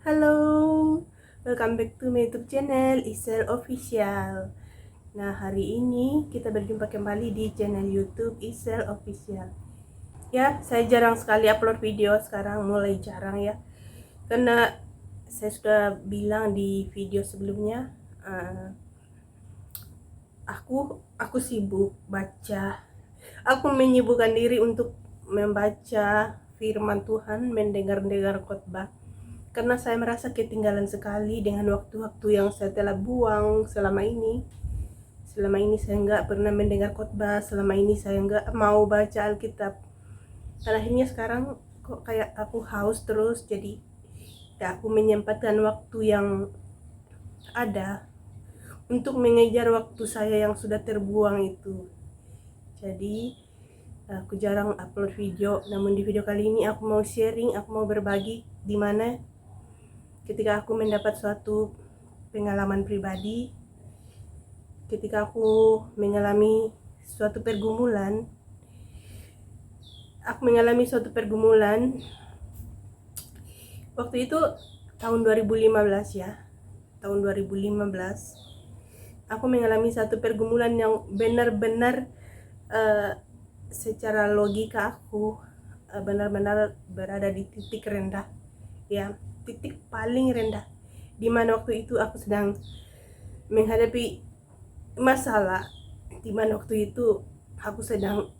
Halo, welcome back to my YouTube channel Isel Official. Nah, hari ini kita berjumpa kembali di channel YouTube Isel Official. Ya, saya jarang sekali upload video sekarang, mulai jarang ya. Karena saya sudah bilang di video sebelumnya, aku sibuk baca. Aku menyibukkan diri untuk membaca firman Tuhan, mendengar khotbah. Karena saya merasa ketinggalan sekali dengan waktu-waktu yang saya telah buang selama ini. Selama ini saya nggak pernah mendengar khotbah, selama ini saya nggak mau baca Alkitab. Dan akhirnya sekarang kok kayak aku haus terus, jadi ya aku menyempatkan waktu yang ada untuk mengejar waktu saya yang sudah terbuang itu. Jadi aku jarang upload video, namun di video kali ini aku mau sharing, aku mau berbagi di mana ketika aku mendapat suatu pengalaman pribadi, ketika aku mengalami suatu pergumulan, waktu itu tahun 2015 ya, tahun 2015 aku mengalami satu pergumulan yang benar-benar secara logika aku benar-benar berada di titik rendah ya, titik paling rendah, di mana waktu itu aku sedang menghadapi masalah, di mana waktu itu aku sedang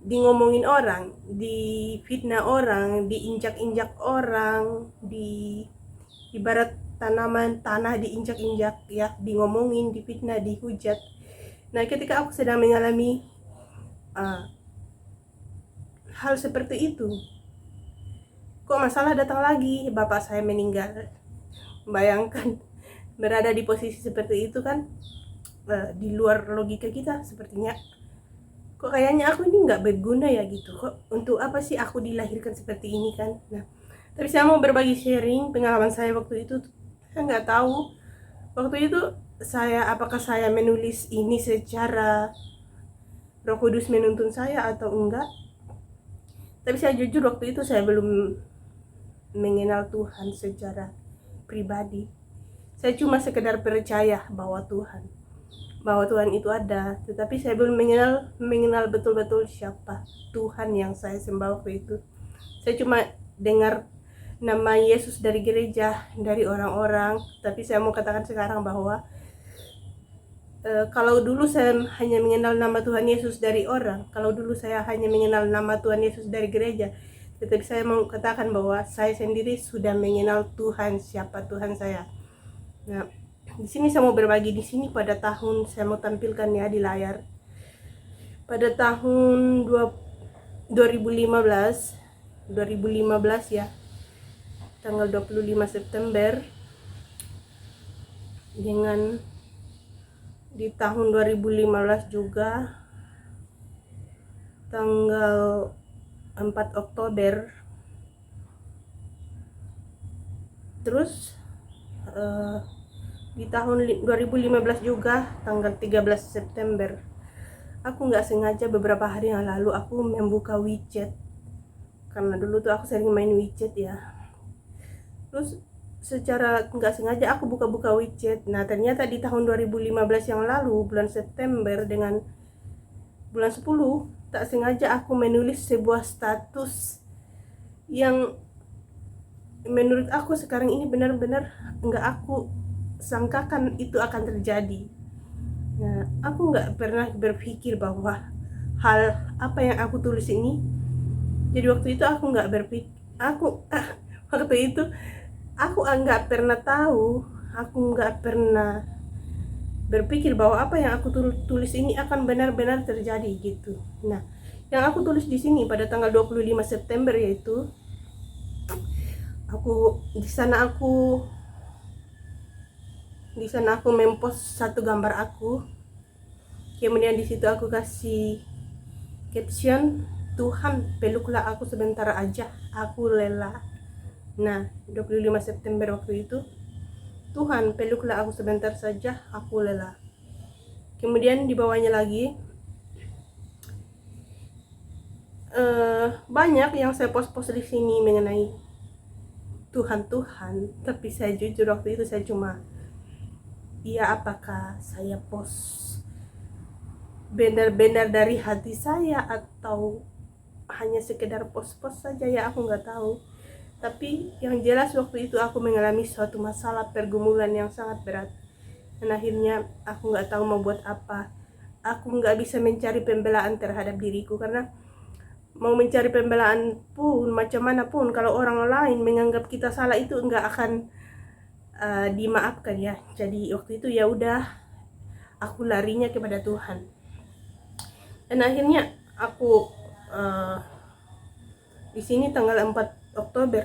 ngomongin orang, di fitnah orang, diinjak-injak orang, di ibarat tanaman tanah diinjak-injak ya, di ngomongin, di fitnah, dihujat. Nah, ketika aku sedang mengalami hal seperti itu, kok masalah datang lagi, bapak saya meninggal. Bayangkan berada di posisi seperti itu kan, di luar logika kita sepertinya. Kok kayaknya aku ini nggak berguna ya gitu, kok untuk apa sih aku dilahirkan seperti ini kan. Nah, tapi saya mau berbagi sharing pengalaman saya waktu itu. Saya nggak tahu waktu itu apakah saya menulis ini secara Roh Kudus menuntun saya atau enggak. Tapi saya jujur waktu itu saya belum mengenal Tuhan secara pribadi. Saya cuma sekedar percaya bahwa Tuhan itu ada, tetapi saya belum mengenal betul-betul siapa Tuhan yang saya sembah waktu itu. Saya cuma dengar nama Yesus dari gereja, dari orang-orang, tapi saya mau katakan sekarang bahwa kalau dulu saya hanya mengenal nama Tuhan Yesus dari orang, kalau dulu saya hanya mengenal nama Tuhan Yesus dari gereja, tetapi saya mau katakan bahwa saya sendiri sudah mengenal Tuhan, siapa Tuhan saya. Nah, di sini saya mau berbagi di sini pada tahun, saya mau tampilkan ya di layar. Pada tahun 2015 ya, tanggal 25 September, dengan di tahun 2015 juga tanggal 4 Oktober, terus di tahun 2015 juga tanggal 13 September, aku nggak sengaja beberapa hari yang lalu aku membuka WeChat, karena dulu tuh aku sering main WeChat ya. Terus secara nggak sengaja aku buka-buka WeChat. Nah, ternyata di tahun 2015 yang lalu, bulan September dengan bulan 10, tak sengaja aku menulis sebuah status yang menurut aku sekarang ini benar-benar nggak aku sangkakan itu akan terjadi. Nah, aku nggak pernah berpikir bahwa hal apa yang aku tulis ini, jadi waktu itu aku nggak berpikir, waktu itu aku nggak pernah tahu, aku nggak pernah berpikir bahwa apa yang aku tulis ini akan benar-benar terjadi gitu. Nah, yang aku tulis di sini pada tanggal 25 September yaitu di sana aku mempost satu gambar aku. Kemudian di situ aku kasih caption, Tuhan peluklah aku sebentar aja, aku lelah. Nah, 25 September waktu itu, Tuhan peluklah aku sebentar saja, aku lelah. Kemudian di bawahnya lagi banyak yang saya post di sini mengenai Tuhan, tapi saya jujur waktu itu saya cuma, ya apakah saya post benar-benar dari hati saya atau hanya sekedar post-post saja, ya aku nggak tahu. Tapi yang jelas waktu itu aku mengalami suatu masalah pergumulan yang sangat berat, dan akhirnya aku nggak tahu mau buat apa. Aku nggak bisa mencari pembelaan terhadap diriku, karena mau mencari pembelaan pun macam mana pun, kalau orang lain menganggap kita salah itu nggak akan dimaafkan ya. Jadi waktu itu ya udah, aku larinya kepada Tuhan. Dan akhirnya aku di sini tanggal 4 Oktober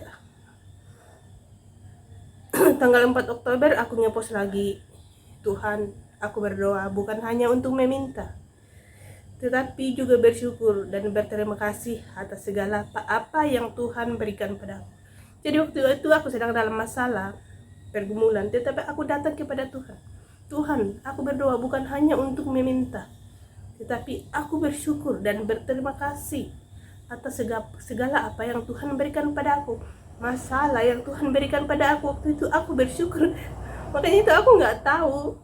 tanggal 4 Oktober aku ngepost lagi, Tuhan, aku berdoa bukan hanya untuk meminta, tetapi juga bersyukur dan berterima kasih atas segala apa yang Tuhan berikan padaku. Jadi waktu itu aku sedang dalam masalah pergumulan, tetapi aku datang kepada Tuhan. Tuhan, aku berdoa bukan hanya untuk meminta, tetapi aku bersyukur dan berterima kasih atas segala apa yang Tuhan berikan padaku. Masalah yang Tuhan berikan pada aku waktu itu, aku bersyukur. Makanya itu aku nggak tahu.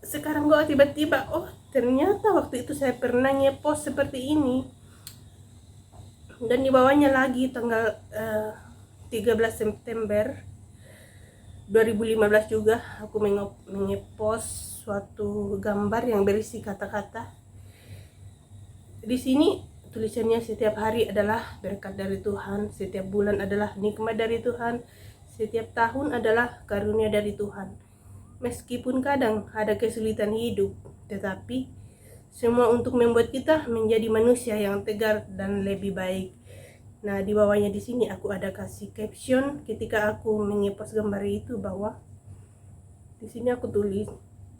Sekarang kok tiba-tiba, oh ternyata waktu itu saya pernah ngepost seperti ini. Dan di bawahnya lagi tanggal 13 September 2015 juga aku mengepost suatu gambar yang berisi kata-kata. Di sini tulisannya, setiap hari adalah berkat dari Tuhan, setiap bulan adalah nikmat dari Tuhan, setiap tahun adalah karunia dari Tuhan. Meskipun kadang ada kesulitan hidup, tetapi semua untuk membuat kita menjadi manusia yang tegar dan lebih baik. Nah, di bawahnya di sini aku ada kasih caption ketika aku mengepost gambar itu, bahwa di sini aku tulis,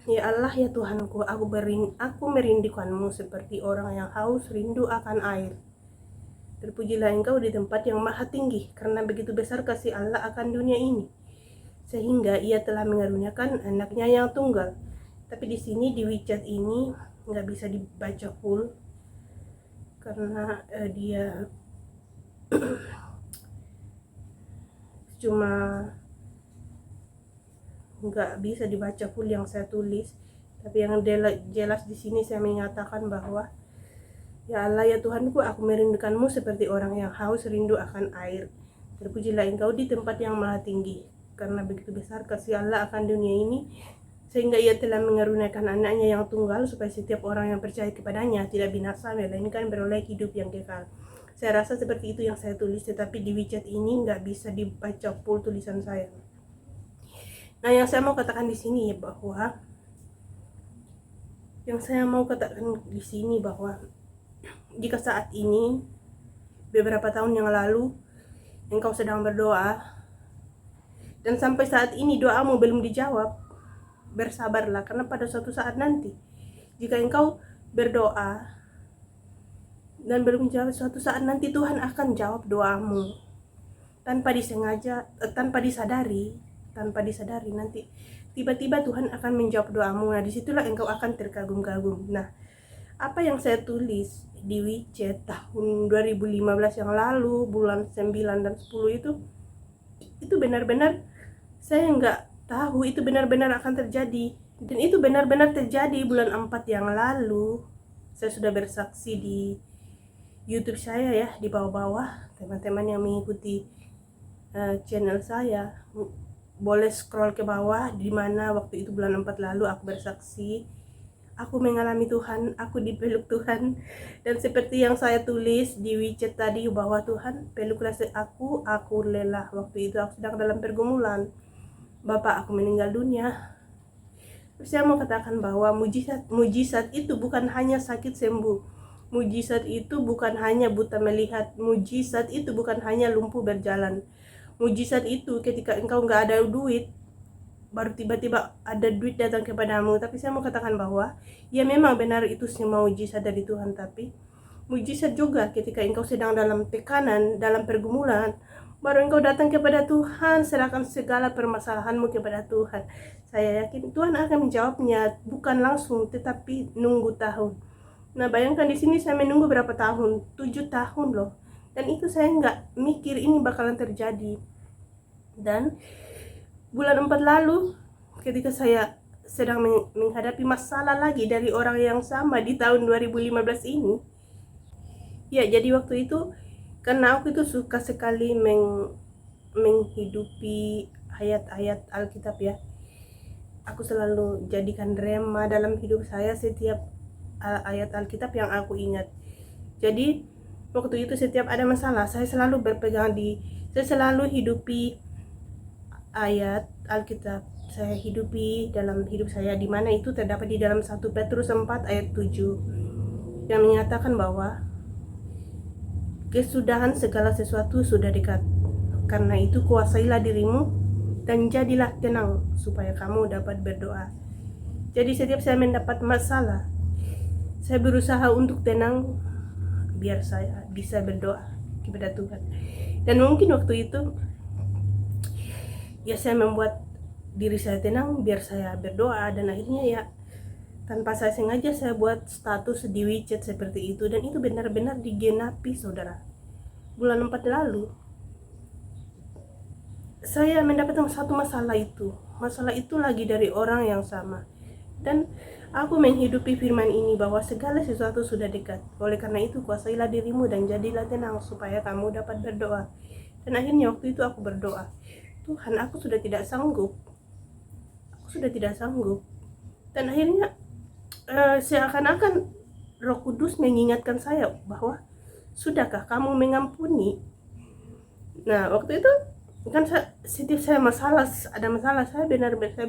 ya Allah ya Tuhanku, aku merindukanmu seperti orang yang haus rindu akan air. Terpujilah Engkau di tempat yang maha tinggi, karena begitu besar kasih Allah akan dunia ini, sehingga Ia telah mengaruniakan anaknya yang tunggal. Tapi di sini di WeChat ini nggak bisa dibaca full, karena dia cuma nggak bisa dibaca full yang saya tulis. Tapi yang jelas di sini saya menyatakan bahwa, ya Allah ya Tuhanku, aku merindukanmu seperti orang yang haus rindu akan air. Terpujilah Engkau di tempat yang maha tinggi, karena begitu besar kasih Allah akan dunia ini, sehingga Ia telah mengaruniakan anaknya yang tunggal, supaya setiap orang yang percaya kepadanya tidak binasa, melainkan beroleh hidup yang kekal. Saya rasa seperti itu yang saya tulis, tetapi di WeChat ini nggak bisa dibaca full tulisan saya. Nah, yang saya mau katakan di sini ya, bahwa jika saat ini, beberapa tahun yang lalu, engkau sedang berdoa, dan sampai saat ini doamu belum dijawab, bersabarlah, karena pada suatu saat nanti, jika engkau berdoa dan belum dijawab, suatu saat nanti Tuhan akan jawab doamu. Tanpa disadari nanti tiba-tiba Tuhan akan menjawab doamu. Nah, disitulah engkau akan terkagum-kagum. Nah, apa yang saya tulis di WeChat tahun 2015 yang lalu, bulan 9 dan 10 itu benar-benar saya nggak tahu itu benar-benar akan terjadi. Dan itu benar-benar terjadi bulan 4 yang lalu. Saya sudah bersaksi di YouTube saya ya, di bawah-bawah. Teman-teman yang mengikuti channel saya boleh scroll ke bawah, di mana waktu itu bulan 4 lalu aku bersaksi, aku mengalami Tuhan, aku dipeluk Tuhan. Dan seperti yang saya tulis di WeChat tadi, bahwa Tuhan peluklah aku lelah. Waktu itu aku sedang dalam pergumulan, bapak aku meninggal dunia. Saya mau katakan bahwa mujizat itu bukan hanya sakit sembuh, mujizat itu bukan hanya buta melihat, mujizat itu bukan hanya lumpuh berjalan. Mujizat itu ketika engkau nggak ada duit, baru tiba-tiba ada duit datang kepadamu. Tapi saya mau katakan bahwa ya memang benar itu semua mujizat dari Tuhan, tapi mujizat juga ketika engkau sedang dalam tekanan, dalam pergumulan, baru engkau datang kepada Tuhan, serahkan segala permasalahanmu kepada Tuhan. Saya yakin Tuhan akan menjawabnya, bukan langsung, tetapi nunggu tahun. Nah, bayangkan di sini saya menunggu berapa tahun? 7 tahun loh. Dan itu saya nggak mikir ini bakalan terjadi. Dan bulan 4 lalu, ketika saya sedang menghadapi masalah lagi dari orang yang sama di tahun 2015 ini, ya jadi waktu itu karena aku itu suka sekali menghidupi ayat-ayat Alkitab ya. Aku selalu jadikan rema dalam hidup saya setiap ayat Alkitab yang aku ingat. Jadi waktu itu setiap ada masalah, saya selalu saya selalu hidupi ayat Alkitab. Saya hidupi dalam hidup saya, di mana itu terdapat di dalam 1 Petrus 4 ayat 7 yang menyatakan bahwa kesudahan segala sesuatu sudah dekat. Karena itu kuasailah dirimu dan jadilah tenang supaya kamu dapat berdoa. Jadi setiap saya mendapat masalah, saya berusaha untuk tenang biar saya bisa berdoa kepada Tuhan. Dan mungkin waktu itu ya saya membuat diri saya tenang biar saya berdoa, dan akhirnya ya tanpa saya sengaja saya buat status di WeChat seperti itu, dan itu benar-benar digenapi saudara. Bulan 4 lalu saya mendapatkan satu masalah itu lagi dari orang yang sama, dan aku menghidupi firman ini bahwa segala sesuatu sudah dekat. Oleh karena itu kuasailah dirimu dan jadilah tenang supaya kamu dapat berdoa. Dan akhirnya waktu itu aku berdoa, Tuhan, aku sudah tidak sanggup. Dan akhirnya seakan-akan Roh Kudus mengingatkan saya bahwa sudahkah kamu mengampuni? Nah waktu itu kan setiap saya ada masalah, saya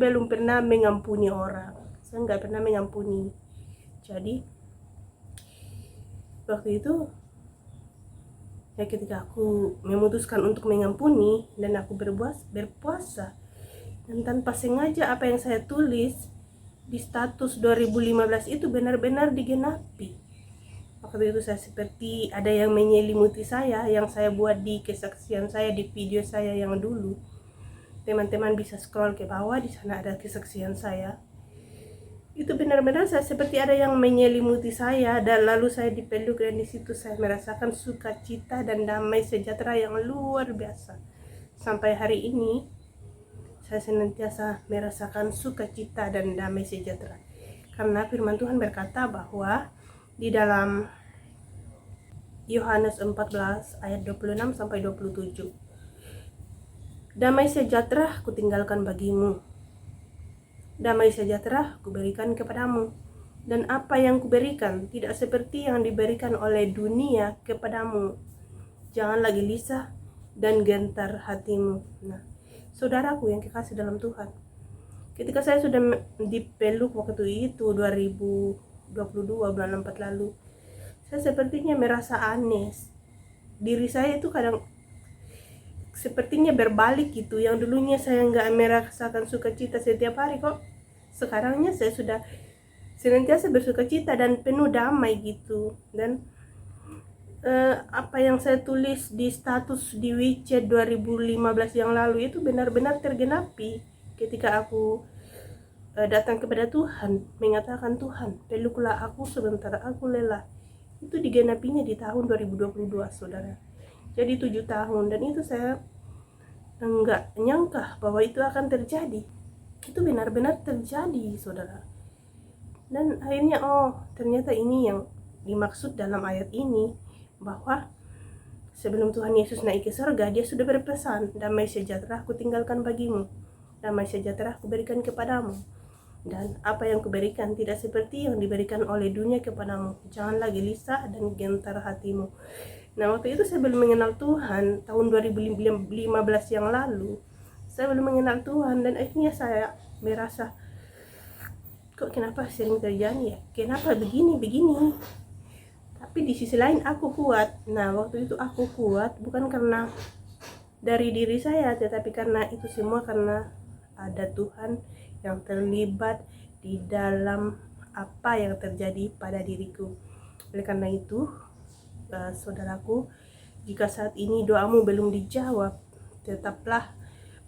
belum pernah mengampuni orang. Saya nggak pernah mengampuni. Jadi waktu itu ya ketika aku memutuskan untuk mengampuni dan aku berpuasa, dan tanpa sengaja apa yang saya tulis di status 2015 itu benar-benar digenapi. Waktu itu saya seperti ada yang menyelimuti saya, yang saya buat di kesaksian saya, di video saya yang dulu. Teman-teman bisa scroll ke bawah, di sana ada kesaksian saya. Itu benar-benar saya seperti ada yang menyelimuti saya, dan lalu saya dipeluk, dan di situ saya merasakan sukacita dan damai sejahtera yang luar biasa. Sampai hari ini saya senantiasa merasakan sukacita dan damai sejahtera. Karena firman Tuhan berkata bahwa di dalam Yohanes 14 ayat 26 sampai 27, damai sejahtera kutinggalkan bagimu, damai sejahtera kuberikan kepadamu, dan apa yang kuberikan tidak seperti yang diberikan oleh dunia kepadamu. Janganlah gelisah dan gentar hatimu. Nah, saudaraku yang kekasih dalam Tuhan, ketika saya sudah dipeluk waktu itu 2022 bulan 4 lalu, saya sepertinya merasa aneh. Diri saya itu kadang sepertinya berbalik gitu. Yang dulunya saya nggak merasakan sukacita setiap hari, kok sekarangnya saya sudah senantiasa bersukacita dan penuh damai gitu. Dan apa yang saya tulis di status di WeChat 2015 yang lalu itu benar-benar tergenapi ketika aku datang kepada Tuhan, mengatakan, Tuhan, peluklah aku sebentar, aku lelah. Itu digenapinya di tahun 2022 saudara. Jadi 7 tahun, dan itu saya enggak nyangka bahwa itu akan terjadi. Itu benar-benar terjadi saudara. Dan akhirnya ternyata ini yang dimaksud dalam ayat ini, bahwa sebelum Tuhan Yesus naik ke surga, dia sudah berpesan, damai sejahtera aku tinggalkan bagimu, damai sejahtera aku berikan kepadamu, dan apa yang kuberikan tidak seperti yang diberikan oleh dunia kepadamu. Janganlah gelisah dan gentar hatimu. Nah waktu itu saya belum mengenal Tuhan, tahun 2015 yang lalu saya belum mengenal Tuhan, dan akhirnya saya merasa, kok kenapa sering terjadi ya, kenapa begini. Tapi di sisi lain aku kuat. Nah waktu itu aku kuat bukan karena dari diri saya, tetapi karena itu semua karena ada Tuhan yang terlibat di dalam apa yang terjadi pada diriku. Oleh karena itu saudaraku, jika saat ini doamu belum dijawab, tetaplah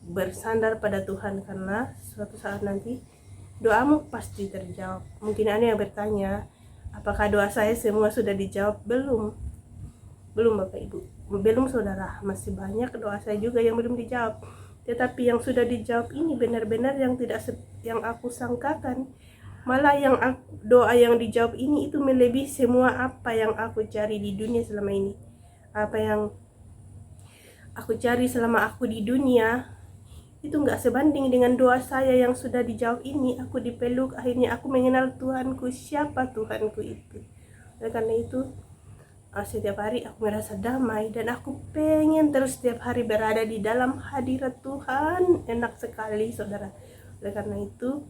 bersandar pada Tuhan, karena suatu saat nanti doamu pasti terjawab. Mungkin ada yang bertanya, apakah doa saya semua sudah dijawab? Belum Bapak Ibu, belum saudara, masih banyak doa saya juga yang belum dijawab. Tetapi yang sudah dijawab ini benar-benar yang tidak yang aku sangkakan. Malah yang doa yang dijawab ini itu melebihi semua apa yang aku cari di dunia selama ini. Apa yang aku cari selama aku di dunia itu nggak sebanding dengan doa saya yang sudah dijawab ini. Aku dipeluk, akhirnya aku mengenal Tuhanku, siapa Tuhanku itu. Oleh karena itu setiap hari aku merasa damai dan aku pengen terus setiap hari berada di dalam hadirat Tuhan. Enak sekali saudara. Oleh karena itu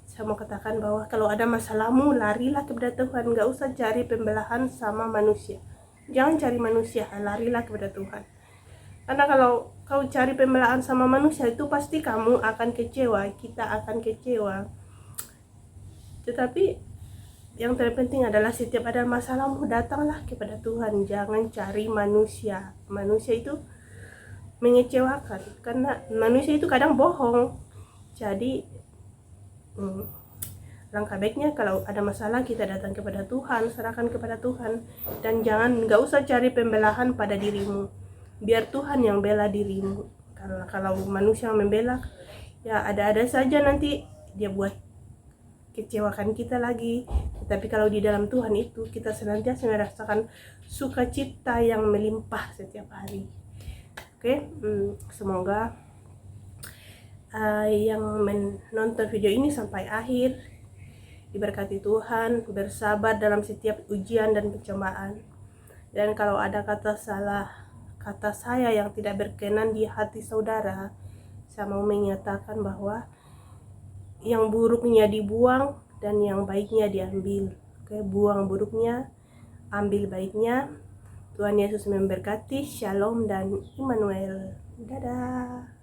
saya mau katakan bahwa kalau ada masalahmu, larilah kepada Tuhan. Gak usah cari pembelahan sama manusia. Jangan cari manusia, larilah kepada Tuhan. Karena kalau kau cari pembelahan sama manusia, itu pasti kamu akan kecewa, kita akan kecewa. Tetapi yang terpenting adalah setiap ada masalahmu, datanglah kepada Tuhan. Jangan cari manusia. Manusia itu mengecewakan, karena manusia itu kadang bohong. Jadi langkah baiknya kalau ada masalah kita datang kepada Tuhan, serahkan kepada Tuhan. Dan gak usah cari pembelahan pada dirimu, biar Tuhan yang bela dirimu. Karena kalau manusia membela, ya ada-ada saja nanti dia buat kecewakan kita lagi. Tapi kalau di dalam Tuhan itu kita senantiasa merasakan sukacita yang melimpah setiap hari. Oke, semoga yang menonton video ini sampai akhir diberkati Tuhan, bersabar dalam setiap ujian dan pencobaan. Dan kalau ada kata saya yang tidak berkenan di hati saudara, saya mau menyatakan bahwa yang buruknya dibuang dan yang baiknya diambil. Oke, buang buruknya, ambil baiknya. Tuhan Yesus memberkati. Shalom dan Immanuel. Dadah.